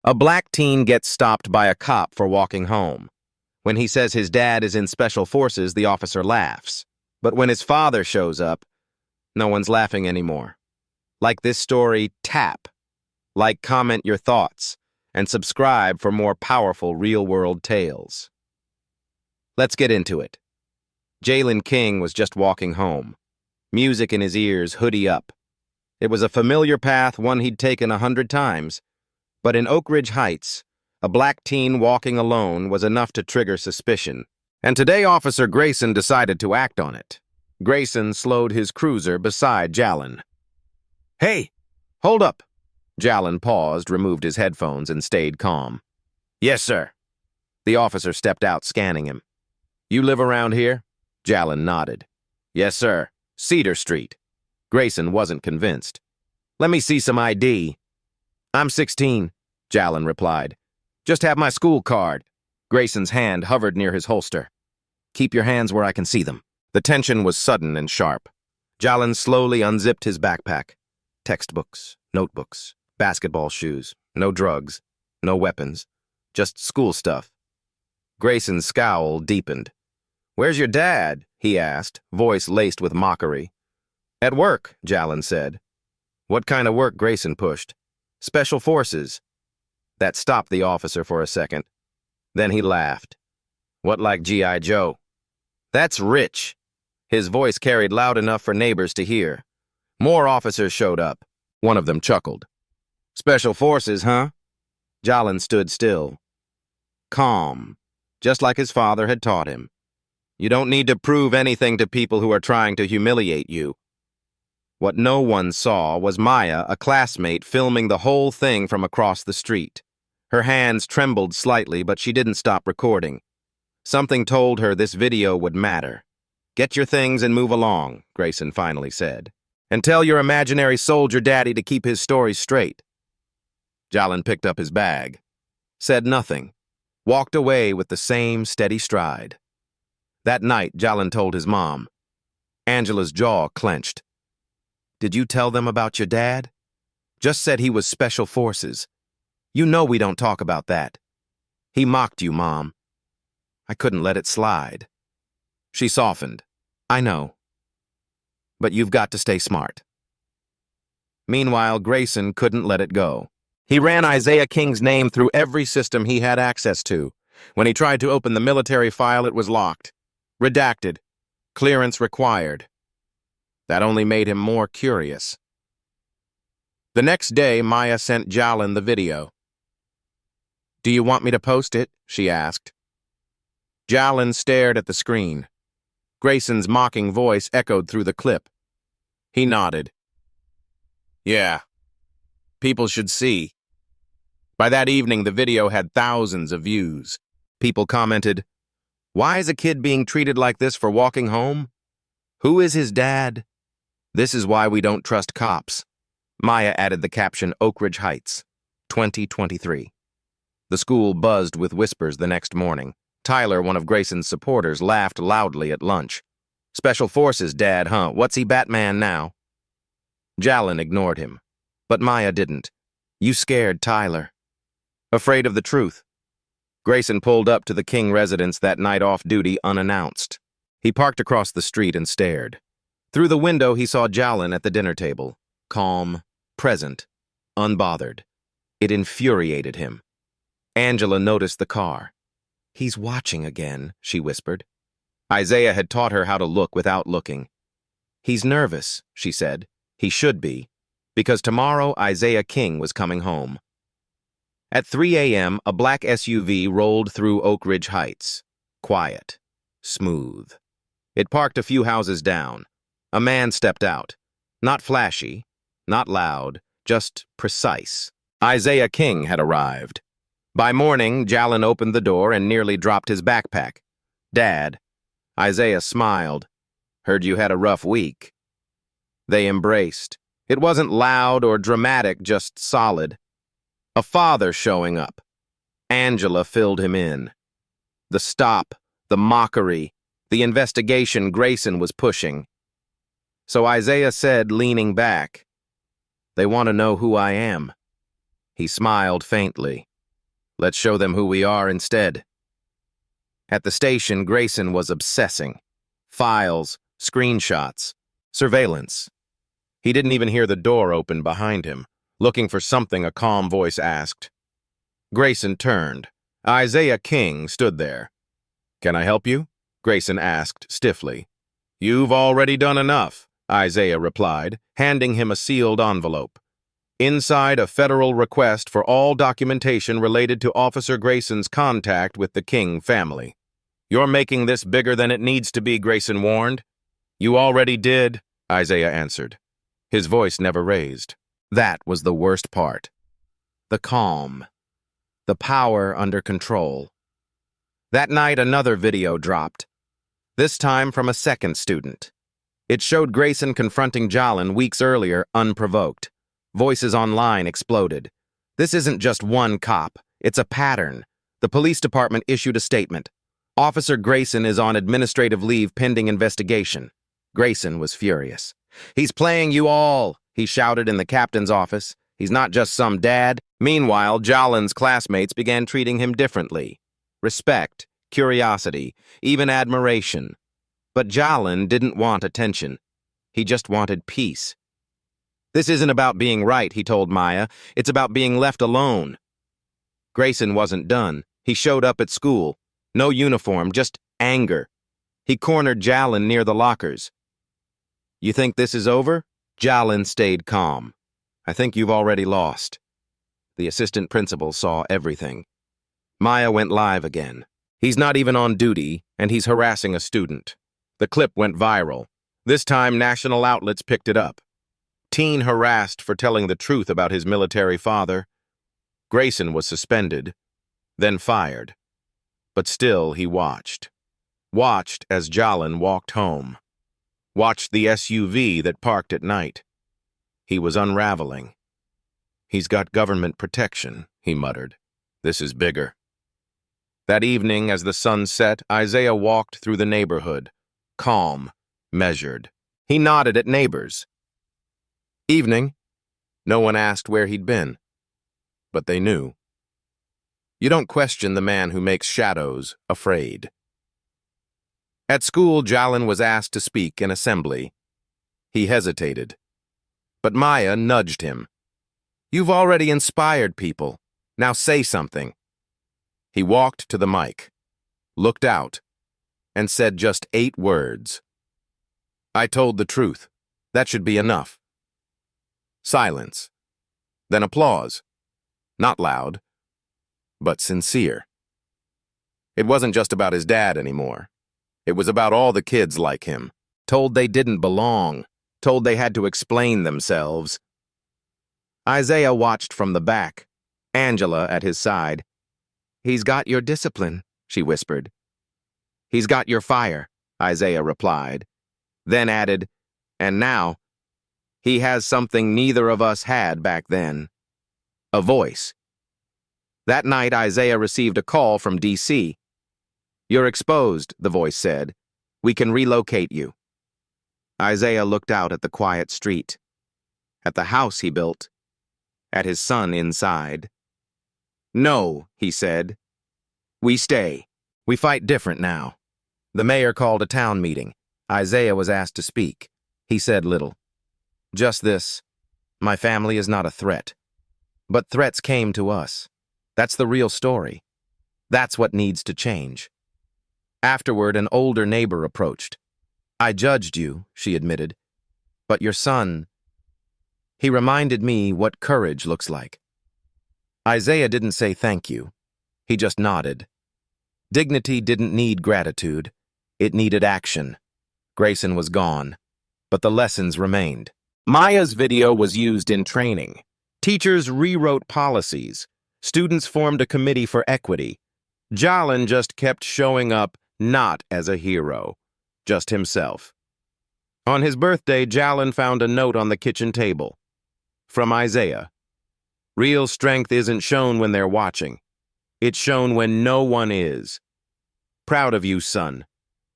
A black teen gets stopped by a cop for walking home. When he says his dad is in special forces, the officer laughs. But when his father shows up, no one's laughing anymore. Like this story, tap. Like, comment your thoughts, and subscribe for more powerful real-world tales. Let's get into it. Jalen King was just walking home. Music in his ears, hoodie up. It was a familiar path, one he'd taken 100 times. But in Oakridge Heights, a black teen walking alone was enough to trigger suspicion. And today Officer Grayson decided to act on it. Grayson slowed his cruiser beside Jalen. "Hey, hold up." Jalen paused, removed his headphones, and stayed calm. "Yes, sir." The officer stepped out, scanning him. "You live around here?" Jalen nodded. "Yes, sir. Cedar Street." Grayson wasn't convinced. "Let me see some ID." "I'm 16, Jalen replied. "Just have my school card." Grayson's hand hovered near his holster. "Keep your hands where I can see them." The tension was sudden and sharp. Jalen slowly unzipped his backpack. Textbooks, notebooks, basketball shoes, no drugs, no weapons, just school stuff. Grayson's scowl deepened. "Where's your dad?" he asked, voice laced with mockery. "At work," Jalen said. "What kind of work?" Grayson pushed. "Special forces." That stopped the officer for a second. Then he laughed. "What, like G.I. Joe?" "That's rich." His voice carried loud enough for neighbors to hear. More officers showed up. One of them chuckled. "Special forces, huh?" Jalen stood still. Calm, just like his father had taught him. "You don't need to prove anything to people who are trying to humiliate you." What no one saw was Maya, a classmate, filming the whole thing from across the street. Her hands trembled slightly, but she didn't stop recording. Something told her this video would matter. "Get your things and move along," Grayson finally said. "And tell your imaginary soldier daddy to keep his story straight." Jalen picked up his bag, said nothing, walked away with the same steady stride. That night, Jalen told his mom. Angela's jaw clenched. "Did you tell them about your dad?" "Just said he was special forces. You know we don't talk about that." "He mocked you, Mom." "I couldn't let it slide." She softened. "I know. But you've got to stay smart." Meanwhile, Grayson couldn't let it go. He ran Isaiah King's name through every system he had access to. When he tried to open the military file, it was locked. Redacted. Clearance required. That only made him more curious. The next day, Maya sent Jalen the video. "Do you want me to post it?" she asked. Jalen stared at the screen. Grayson's mocking voice echoed through the clip. He nodded. "Yeah. People should see." By that evening, the video had thousands of views. People commented, "Why is a kid being treated like this for walking home? Who is his dad? This is why we don't trust cops." Maya added the caption, "Oakridge Heights, 2023. The school buzzed with whispers the next morning. Tyler, one of Grayson's supporters, laughed loudly at lunch. "Special forces, Dad, huh? What's he, Batman now?" Jalen ignored him, but Maya didn't. "You scared Tyler." Afraid of the truth. Grayson pulled up to the King residence that night off duty unannounced. He parked across the street and stared. Through the window, he saw Jalen at the dinner table, calm, present, unbothered. It infuriated him. Angela noticed the car. "He's watching again," she whispered. Isaiah had taught her how to look without looking. "He's nervous," she said. "He should be, because tomorrow Isaiah King was coming home." At 3 a.m., a black SUV rolled through Oakridge Heights. Quiet. Smooth. It parked a few houses down. A man stepped out. Not flashy, not loud, just precise. Isaiah King had arrived. By morning, Jalen opened the door and nearly dropped his backpack. "Dad." Isaiah smiled. "Heard you had a rough week." They embraced. It wasn't loud or dramatic, just solid. A father showing up. Angela filled him in. The stop, the mockery, the investigation Grayson was pushing. So Isaiah said, leaning back, "They want to know who I am." He smiled faintly. Let's show them who we are instead. At the station, Grayson was obsessing. Files, screenshots, surveillance. He didn't even hear the door open behind him. Looking for something, a calm voice asked. Grayson turned. Isaiah King stood there. "Can I help you?" Grayson asked stiffly. "You've already done enough," Isaiah replied, handing him a sealed envelope. Inside, a federal request for all documentation related to Officer Grayson's contact with the King family. "You're making this bigger than it needs to be," Grayson warned. "You already did," Isaiah answered. His voice never raised. That was the worst part. The calm. The power under control. That night, another video dropped. This time from a second student. It showed Grayson confronting Jalen weeks earlier, unprovoked. Voices online exploded. This isn't just one cop. It's a pattern. The police department issued a statement. Officer Grayson is on administrative leave pending investigation. Grayson was furious. "He's playing you all," he shouted in the captain's office. "He's not just some dad." Meanwhile, Jalen's classmates began treating him differently. Respect, curiosity, even admiration. But Jalen didn't want attention. He just wanted peace. "This isn't about being right," he told Maya. "It's about being left alone." Grayson wasn't done. He showed up at school. No uniform, just anger. He cornered Jalen near the lockers. "You think this is over?" Jalen stayed calm. "I think you've already lost." The assistant principal saw everything. Maya went live again. "He's not even on duty, and he's harassing a student." The clip went viral. This time, national outlets picked it up. Teen harassed for telling the truth about his military father. Grayson was suspended, then fired. But still, he watched. Watched as Jalen walked home. Watched the SUV that parked at night. He was unraveling. "He's got government protection," he muttered. "This is bigger." That evening, as the sun set, Isaiah walked through the neighborhood, calm, measured. He nodded at neighbors. "Evening." No one asked where he'd been. But they knew. You don't question the man who makes shadows afraid. At school, Jalen was asked to speak in assembly. He hesitated. But Maya nudged him. "You've already inspired people. Now say something." He walked to the mic, looked out, and said just 8 words. "I told the truth. That should be enough." Silence. Then applause. Not loud, but sincere. It wasn't just about his dad anymore. It was about all the kids like him, told they didn't belong, told they had to explain themselves. Isaiah watched from the back, Angela at his side. "He's got your discipline," she whispered. "He's got your fire," Isaiah replied, then added, "And now, he has something neither of us had back then. A voice." That night, Isaiah received a call from D.C. "You're exposed," the voice said. "We can relocate you." Isaiah looked out at the quiet street, at the house he built, at his son inside. "No," he said. "We stay. We fight different now." The mayor called a town meeting. Isaiah was asked to speak. He said little. Just this: "My family is not a threat. But threats came to us. That's the real story. That's what needs to change." Afterward, an older neighbor approached. "I judged you," she admitted. "But your son, he reminded me what courage looks like." Isaiah didn't say thank you. He just nodded. Dignity didn't need gratitude. It needed action. Grayson was gone, but the lessons remained. Maya's video was used in training. Teachers rewrote policies. Students formed a committee for equity. Jalen just kept showing up not as a hero, just himself. On his birthday, Jalen found a note on the kitchen table. From Isaiah. "Real strength isn't shown when they're watching. It's shown when no one is. Proud of you, son."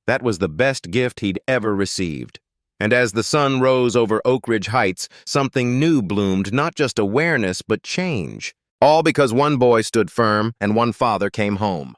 That was the best gift he'd ever received. And as the sun rose over Oakridge Heights, something new bloomed, not just awareness, but change. All because one boy stood firm and one father came home.